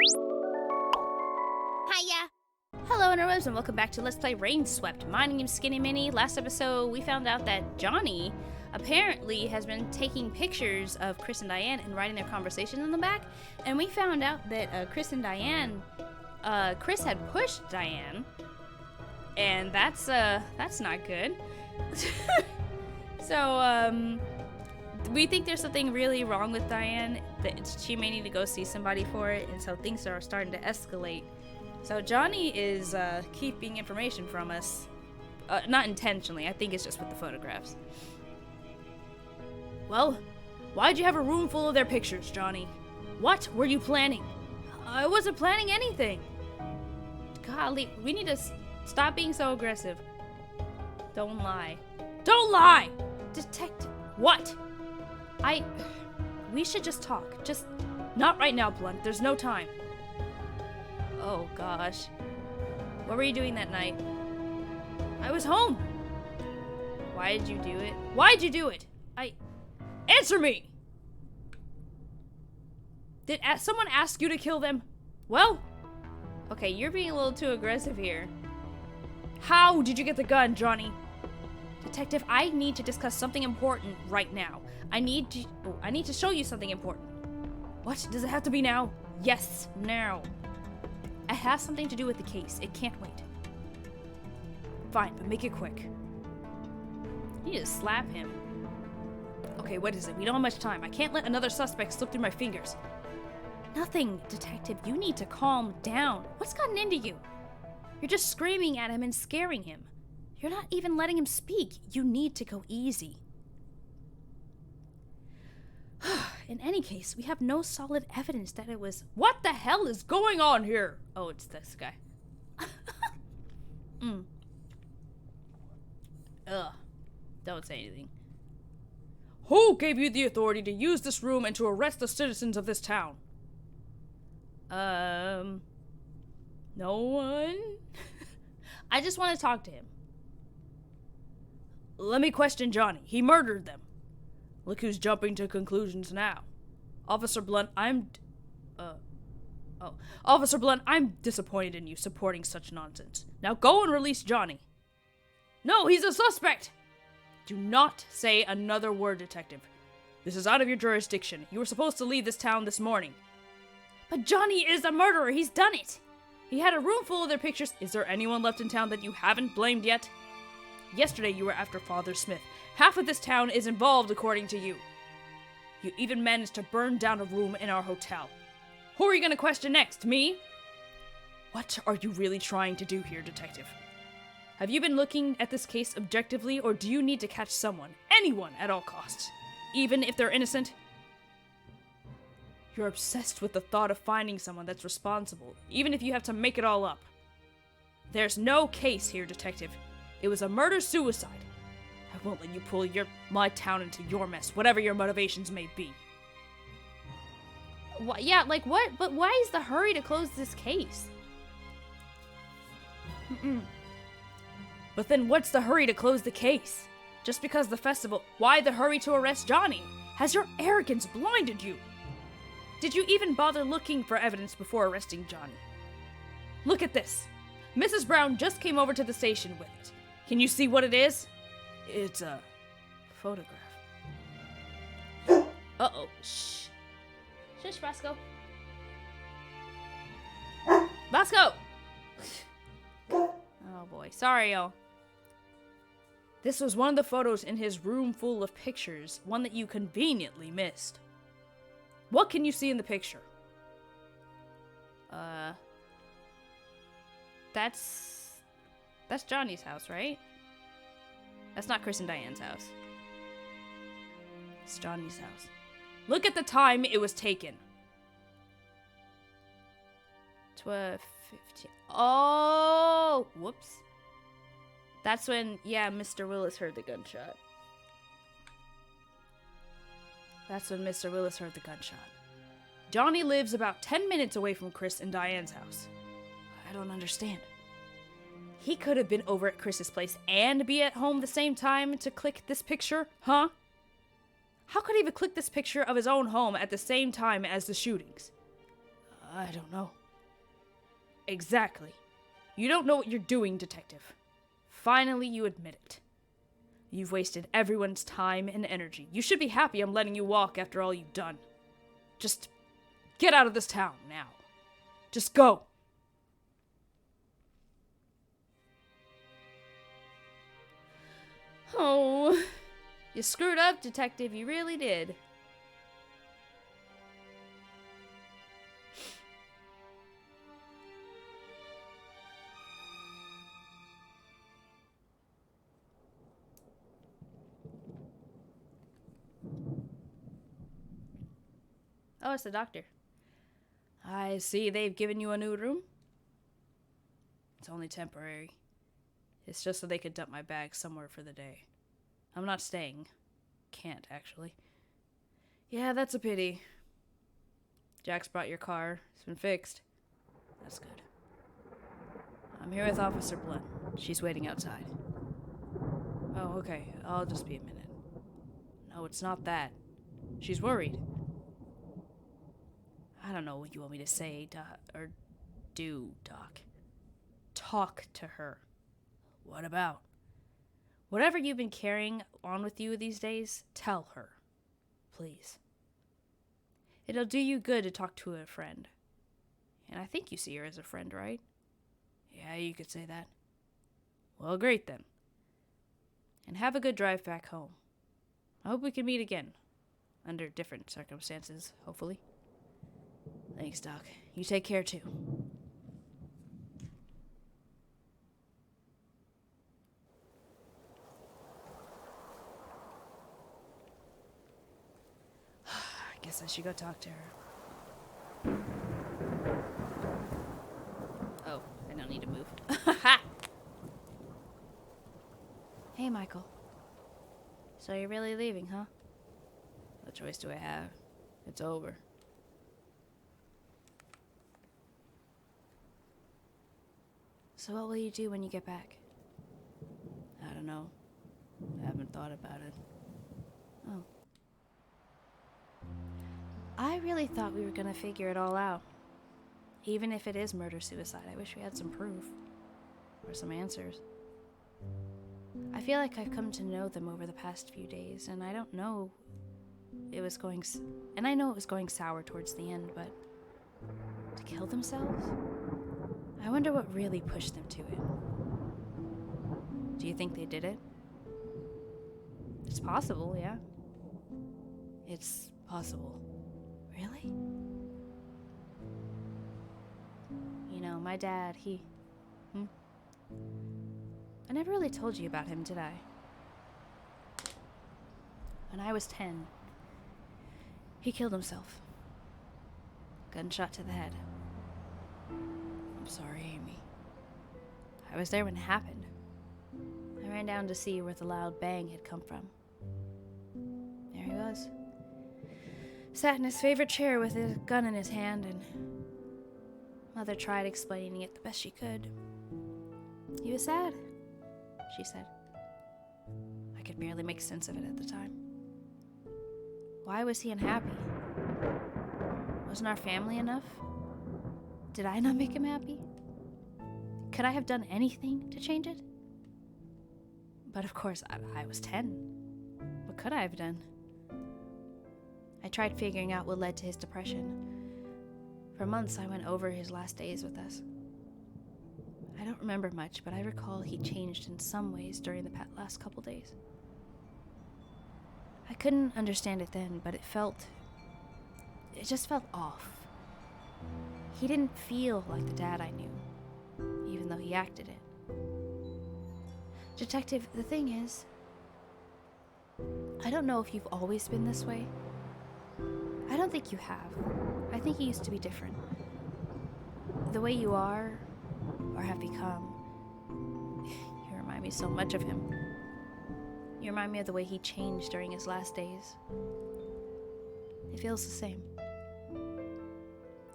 Hiya! Hello interwebs and welcome back to Let's Play Rainswept. My name's SkiniMini. Last episode we found out that Johnny apparently has been taking pictures of Chris and Diane and writing their conversations in the back. And we found out that Chris and Diane, Chris had pushed Diane. And that's not good. So, we think there's something really wrong with Diane, that she may need to go see somebody for it, and so things are starting to escalate. So Johnny is keeping information from us, not intentionally, I think it's just with the photographs. Well, why'd you have a room full of their pictures, Johnny? What were you planning? I wasn't planning anything. Golly, we need to stop being so aggressive. Don't lie. Don't lie! Detective. What? We should just talk. Just not right now, Blunt. There's no time. Oh, gosh. What were you doing that night? I was home. Why did you do it? Why'd you do it? Answer me! Did someone ask you to kill them? Well, okay, you're being a little too aggressive here. How did you get the gun, Johnny? Detective, I need to discuss something important right now. I need to show you something important. What? Does it have to be now? Yes, now. It has something to do with the case. It can't wait. Fine, but make it quick. You need to slap him. Okay, what is it? We don't have much time. I can't let another suspect slip through my fingers. Nothing, Detective. You need to calm down. What's gotten into you? You're just screaming at him and scaring him. You're not even letting him speak. You need to go easy. In any case, we have no solid evidence that it was... What the hell is going on here? Oh, it's this guy. Ugh. Don't say anything. Who gave you the authority to use this room and to arrest the citizens of this town? No one? I just want to talk to him. Let me question Johnny. He murdered them. Look who's jumping to conclusions now. Officer Blunt, Officer Blunt, I'm disappointed in you supporting such nonsense. Now go and release Johnny. No, he's a suspect! Do not say another word, Detective. This is out of your jurisdiction. You were supposed to leave this town this morning. But Johnny is a murderer. He's done it. He had a room full of their pictures. Is there anyone left in town that you haven't blamed yet? Yesterday you were after Father Smith. Half of this town is involved, according to you. You even managed to burn down a room in our hotel. Who are you going to question next? Me? What are you really trying to do here, Detective? Have you been looking at this case objectively, or do you need to catch someone, anyone, at all costs, even if they're innocent? You're obsessed with the thought of finding someone that's responsible, even if you have to make it all up. There's no case here, Detective. It was a murder-suicide. I won't let you pull my town into your mess, whatever your motivations may be. Yeah, like what? But why is the hurry to close this case? But then what's the hurry to close the case? Just because the festival, why the hurry to arrest Johnny? Has your arrogance blinded you? Did you even bother looking for evidence before arresting Johnny? Look at this. Mrs. Brown just came over to the station with it. Can you see what it is? It's a photograph. Uh-oh. Shh. Shush, Bosco. Bosco! Oh boy. Sorry, y'all. This was one of the photos in his room full of pictures, one that you conveniently missed. What can you see in the picture? That's Johnny's house, right? That's not Chris and Diane's house. It's Johnny's house. Look at the time it was taken. 12:15. Oh, whoops. That's when, yeah, Mr. Willis heard the gunshot. That's when Mr. Willis heard the gunshot. Johnny lives about 10 minutes away from Chris and Diane's house. I don't understand. He could have been over at Chris's place and be at home the same time to click this picture, huh? How could he have clicked this picture of his own home at the same time as the shootings? I don't know. Exactly. You don't know what you're doing, Detective. Finally, you admit it. You've wasted everyone's time and energy. You should be happy I'm letting you walk after all you've done. Just get out of this town now. Just go. Oh, you screwed up, Detective. You really did. Oh, it's the doctor. I see they've given you a new room. It's only temporary. It's just so they could dump my bag somewhere for the day. I'm not staying. Can't, actually. Yeah, that's a pity. Jack's brought your car. It's been fixed. That's good. I'm here with Officer Blunt. She's waiting outside. Oh, okay. I'll just be a minute. No, it's not that. She's worried. I don't know what you want me to say, or do, Doc. Talk to her. What about? Whatever you've been carrying on with you these days, tell her. Please. It'll do you good to talk to a friend. And I think you see her as a friend, right? Yeah, you could say that. Well, great then. And have a good drive back home. I hope we can meet again. Under different circumstances, hopefully. Thanks, Doc. You take care, too. I guess I should go talk to her. Oh, I don't need to move. Hey, Michael. So you're really leaving, huh? What choice do I have? It's over. So what will you do when you get back? I don't know. I haven't thought about it. Oh. I really thought we were gonna figure it all out. Even if it is murder-suicide, I wish we had some proof. Or some answers. I feel like I've come to know them over the past few days, and I don't know it was going... And I know it was going sour towards the end, but... To kill themselves? I wonder what really pushed them to it. Do you think they did it? It's possible, yeah. It's possible. Really? You know, my dad, he... I never really told you about him, did I? When I was 10, he killed himself. Gunshot to the head. I'm sorry, Amy. I was there when it happened. I ran down to see where the loud bang had come from. There he was. Sat in his favorite chair with his gun in his hand, and Mother tried explaining it the best she could. He was sad, she said. I could barely make sense of it at the time. Why was he unhappy? Wasn't our family enough? Did I not make him happy? Could I have done anything to change it? But of course, I was 10. What could I have done? I tried figuring out what led to his depression. For months, I went over his last days with us. I don't remember much, but I recall he changed in some ways during the last couple days. I couldn't understand it then, but it just felt off. He didn't feel like the dad I knew, even though he acted it. Detective, the thing is, I don't know if you've always been this way. I don't think you have. I think you used to be different. The way you are, or have become, you remind me so much of him. You remind me of the way he changed during his last days. It feels the same.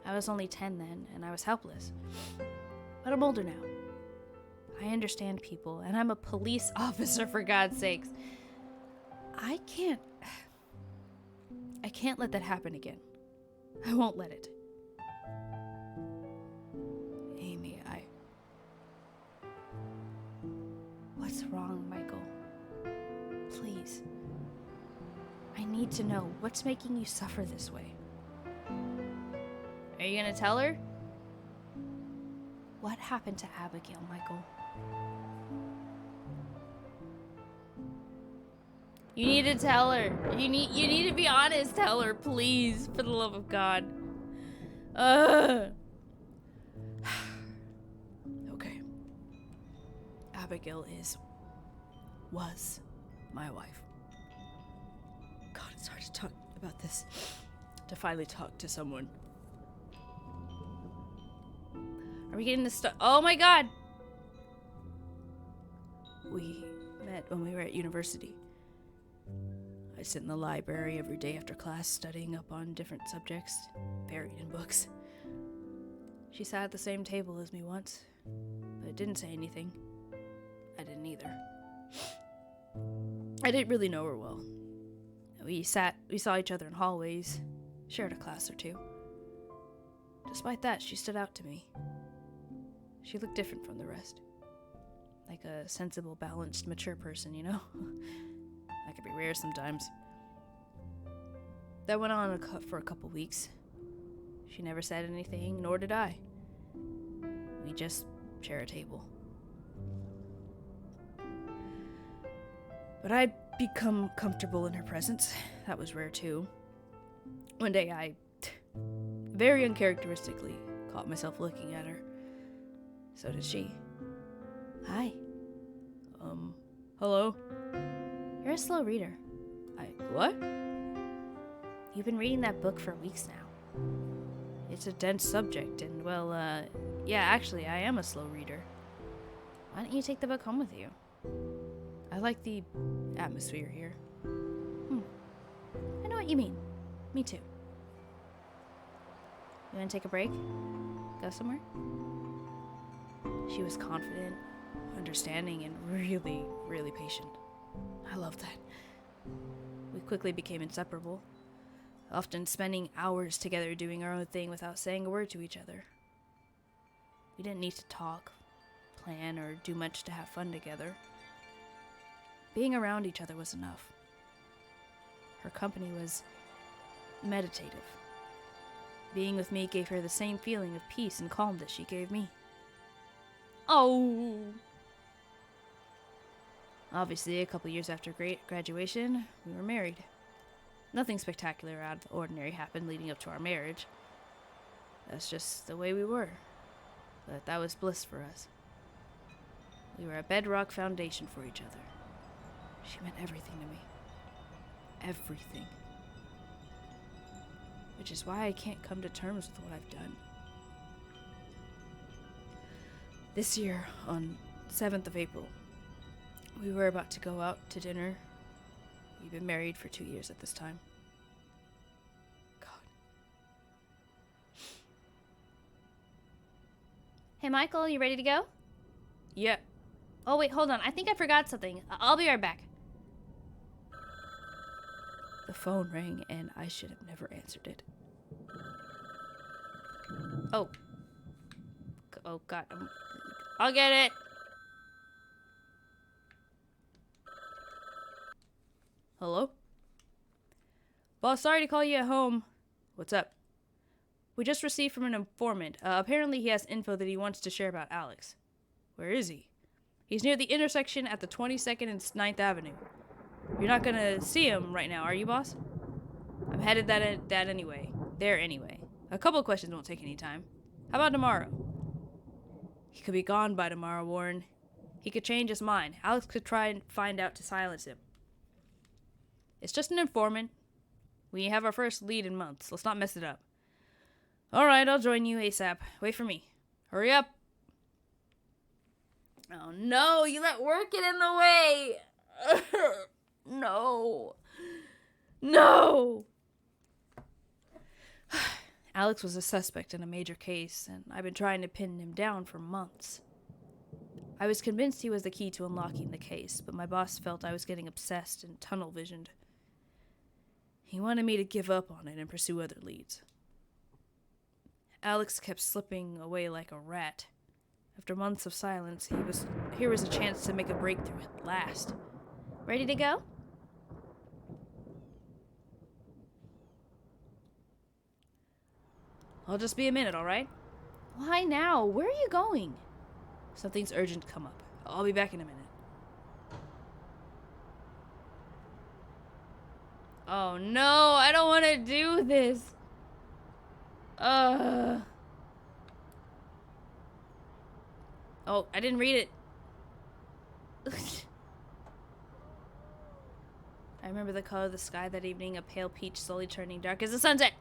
I was only 10 then, and I was helpless. But I'm older now. I understand people, and I'm a police officer, for God's sakes. I can't let that happen again. I won't let it. wrong, Michael? Please. I need to know what's making you suffer this way. Are you gonna tell her? What happened to Abigail, Michael? You need to tell her. You need to be honest. Tell her, please, for the love of God. Okay. Abigail was my wife. God, it's hard to talk about this. To finally talk to someone. Are we getting this stuff? Oh my God! We met when we were at university. I'd sit in the library every day after class, studying up on different subjects, buried in books. She sat at the same table as me once, but didn't say anything. I didn't either. I didn't really know her well. We saw each other in hallways, shared a class or two. Despite that, she stood out to me. She looked different from the rest. Like a sensible, balanced, mature person, you know? That could be rare sometimes. That went on for a couple weeks. She never said anything, nor did I. We just share a table. But I'd become comfortable in her presence. That was rare too. One day I, very uncharacteristically, caught myself looking at her. So did she. Hi. Hello? You're a slow reader. What? You've been reading that book for weeks now. It's a dense subject, and well, yeah, actually, I am a slow reader. Why don't you take the book home with you? I like the atmosphere here. I know what you mean. Me too. You want to take a break? Go somewhere? She was confident, understanding, and really, really patient. I loved that. We quickly became inseparable, often spending hours together doing our own thing without saying a word to each other. We didn't need to talk, plan, or do much to have fun together. Being around each other was enough. Her company was meditative. Being with me gave her the same feeling of peace and calm that she gave me. Oh! Obviously, a couple years after graduation, we were married. Nothing spectacular out of the ordinary happened leading up to our marriage. That's just the way we were. But that was bliss for us. We were a bedrock foundation for each other. She meant everything to me. Everything. Which is why I can't come to terms with what I've done. This year, on 7th of April, we were about to go out to dinner. We've been married for 2 years at this time. God. Hey, Michael, you ready to go? Yeah. Oh, wait, hold on. I think I forgot something. I'll be right back. The phone rang, and I should have never answered it. Oh. Oh, God. I'll get it. Hello? Boss, sorry to call you at home. What's up? We just received from an informant. Apparently he has info that he wants to share about Alex. Where is he? He's near the intersection at the 22nd and 9th Avenue. You're not gonna see him right now, are you, boss? I'm headed there anyway. A couple questions won't take any time. How about tomorrow? He could be gone by tomorrow, Warren. He could change his mind. Alex could try and find out to silence him. It's just an informant. We have our first lead in months. Let's not mess it up. Alright, I'll join you ASAP. Wait for me. Hurry up. Oh no, you let work get in the way. No. No. Alex was a suspect in a major case, and I've been trying to pin him down for months. I was convinced he was the key to unlocking the case, but my boss felt I was getting obsessed and tunnel-visioned. He wanted me to give up on it and pursue other leads. Alex kept slipping away like a rat. After months of silence, here was a chance to make a breakthrough at last. Ready to go? I'll just be a minute, alright? Why now? Where are you going? Something's urgent come up. I'll be back in a minute. Oh no, I don't want to do this. Oh, I didn't read it. I remember the color of the sky that evening, a pale peach slowly turning dark as the sunset.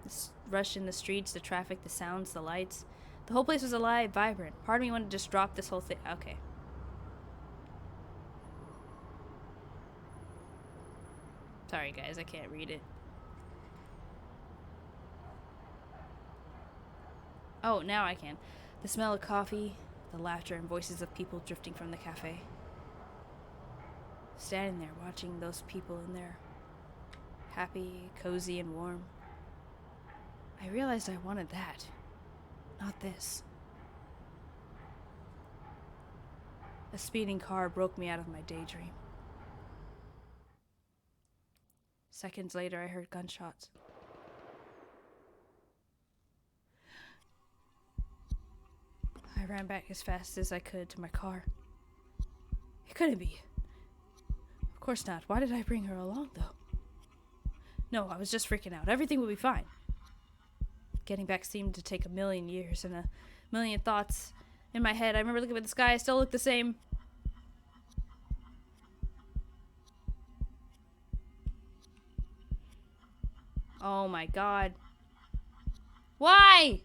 This rush in the streets, the traffic, the sounds, the lights. The whole place was alive, vibrant. Part of me wanted to just drop this whole thing. Okay. Sorry, guys, I can't read it. Oh, now I can. The smell of coffee, the laughter and voices of people drifting from the cafe. Standing there, watching those people in there. Happy, cozy, and warm. I realized I wanted that. Not this. A speeding car broke me out of my daydream. Seconds later, I heard gunshots. I ran back as fast as I could to my car. It couldn't be. Of course not. Why did I bring her along, though? No, I was just freaking out. Everything would be fine. Getting back seemed to take a million years and a million thoughts in my head. I remember looking at the sky. I still looked the same. Oh my god. Why?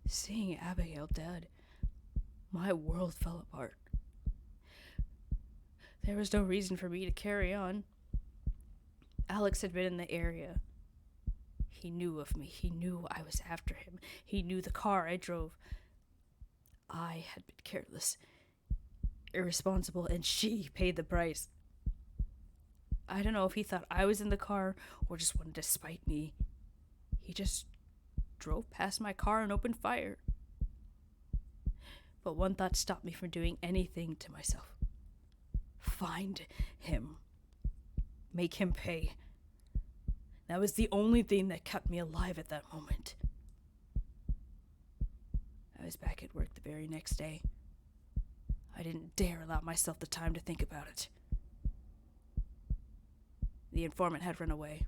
Seeing Abigail dead, my world fell apart. There was no reason for me to carry on. Alex had been in the area. He knew of me. He knew I was after him. He knew the car I drove. I had been careless, irresponsible, and she paid the price. I don't know if he thought I was in the car or just wanted to spite me. He just drove past my car and opened fire. But one thought stopped me from doing anything to myself. Find him. Make him pay. That was the only thing that kept me alive at that moment. I was back at work the very next day. I didn't dare allow myself the time to think about it. The informant had run away.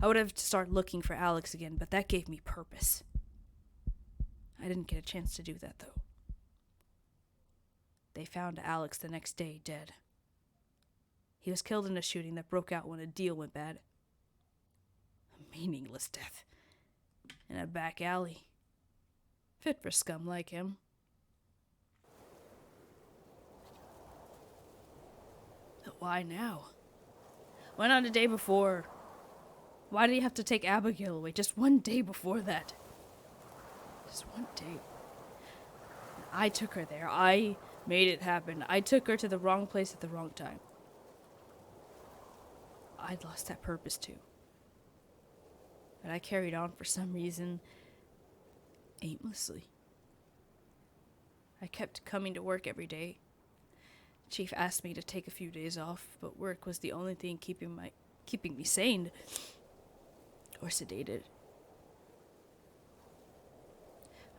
I would have to start looking for Alex again, but that gave me purpose. I didn't get a chance to do that, though. They found Alex the next day, dead. He was killed in a shooting that broke out when a deal went bad. A meaningless death. In a back alley. Fit for scum like him. But why now? Why not a day before? Why did he have to take Abigail away just one day before that? Just one day. I took her there. I made it happen. I took her to the wrong place at the wrong time. I'd lost that purpose too. But I carried on for some reason, aimlessly. I kept coming to work every day. Chief asked me to take a few days off, but work was the only thing keeping me sane or sedated.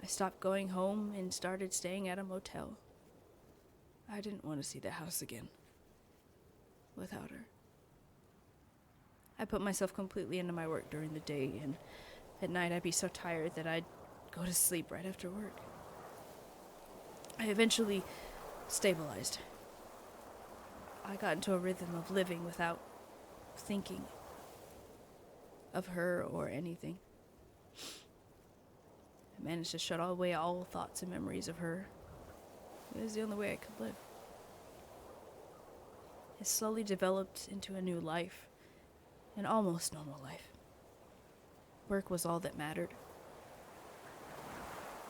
I stopped going home and started staying at a motel. I didn't want to see the house again without her. I put myself completely into my work during the day, and at night I'd be so tired that I'd go to sleep right after work. I eventually stabilized. I got into a rhythm of living without thinking of her or anything. I managed to shut away all thoughts and memories of her. It was the only way I could live. It slowly developed into a new life, an almost normal life. Work was all that mattered.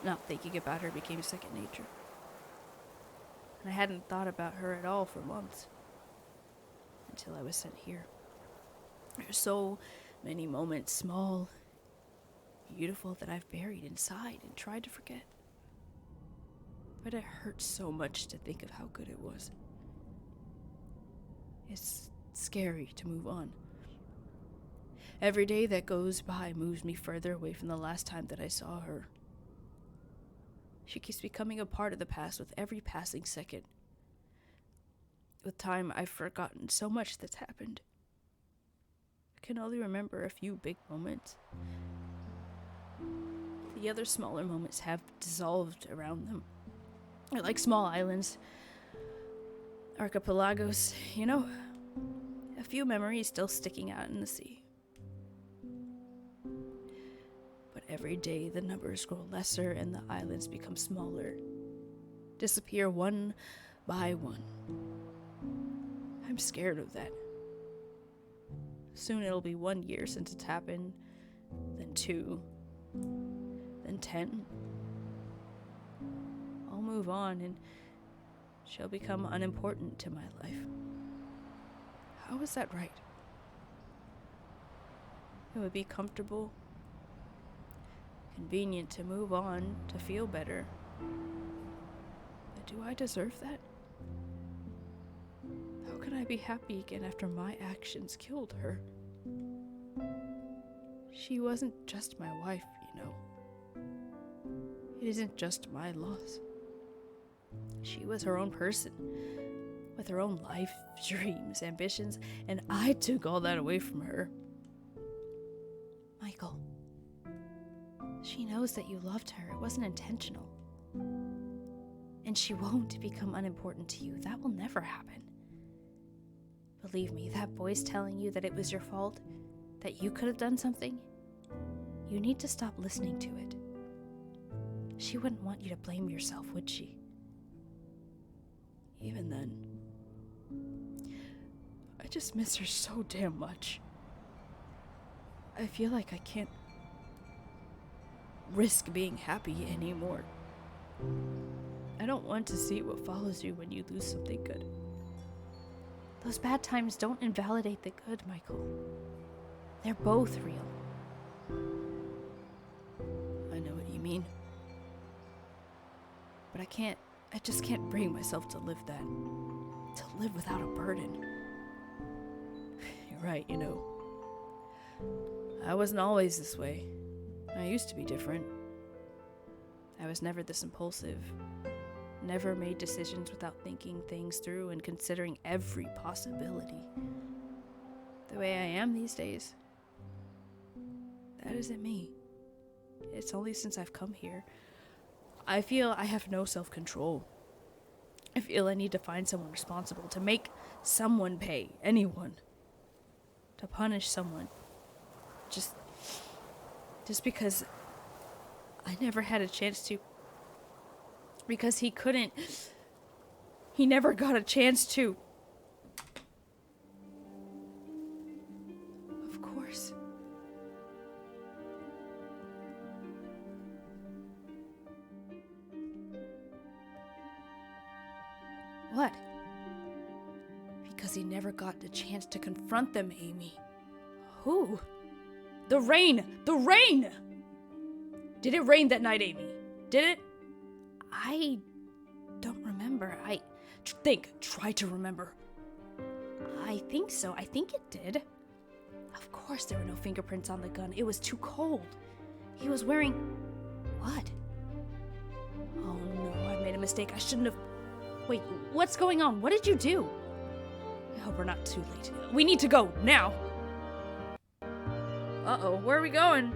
Not thinking about her became second nature. And I hadn't thought about her at all for months. Until I was sent here. There's so Many moments, small, beautiful, that I've buried inside and tried to forget. But it hurts so much to think of how good it was. It's scary to move on. Every day that goes by moves me further away from the last time that I saw her. She keeps becoming a part of the past with every passing second. With time, I've forgotten so much that's happened. I can only remember a few big moments. The other smaller moments have dissolved around them. They're like small islands, archipelagos, you know? A few memories still sticking out in the sea. But every day the numbers grow lesser and the islands become smaller, disappear one by one. I'm scared of that. Soon it'll be 1 year since it's happened, then 2, then 10. I'll move on and she'll become unimportant to my life. How is that right? It would be comfortable, convenient to move on, to feel better. But do I deserve that? How can I be happy again after my actions killed her? She wasn't just my wife, you know. It isn't just my loss. She was her own person, with her own life, dreams, ambitions, and I took all that away from her. Michael, she knows that you loved her. It wasn't intentional. And she won't become unimportant to you. That will never happen. Believe me, that voice telling you that it was your fault, that you could have done something, you need to stop listening to it. She wouldn't want you to blame yourself, would she? Even then, I just miss her so damn much. I feel like I can't risk being happy anymore. I don't want to see what follows you when you lose something good. Those bad times don't invalidate the good, Michael. They're both real. I know what you mean. But I just can't bring myself to live that. To live without a burden. You're right, you know. I wasn't always this way. I used to be different. I was never this impulsive. Never made decisions without thinking things through and considering every possibility. The way I am these days. That isn't me. It's only since I've come here. I feel I have no self-control. I feel I need to find someone responsible, to make someone pay, anyone. To punish someone. Just because I never had a chance to. Because he couldn't. He never got a chance to. Of course. What? Because he never got the chance to confront them, Amy. Who? The rain! The rain! Did it rain that night, Amy? Did it? I don't remember. Try to remember. I think so. I think it did. Of course there were no fingerprints on the gun. It was too cold. He was wearing... What? Oh no, I made a mistake. I shouldn't have... Wait, what's going on? What did you do? I hope we're not too late. We need to go, now! Uh-oh, where are we going?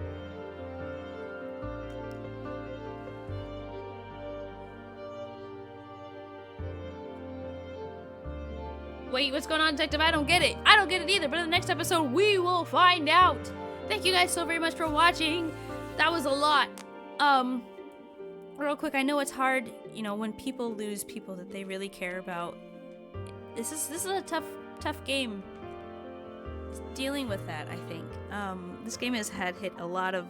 Wait, what's going on, Detective? I don't get it. I don't get it either, but in the next episode, we will find out. Thank you guys so very much for watching. That was a lot. Real quick, I know it's hard, you know, when people lose people that they really care about. This is a tough game. It's dealing with that, I think. This game has hit a lot of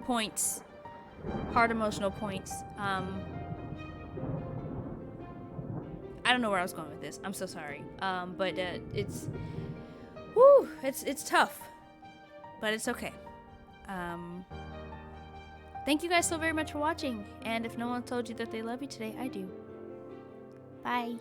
points, hard emotional points. I don't know where I was going with this. I'm so sorry. But it's... Whew, it's tough, but it's okay. Thank you guys so very much for watching. And if no one told you that they love you today, I do. Bye.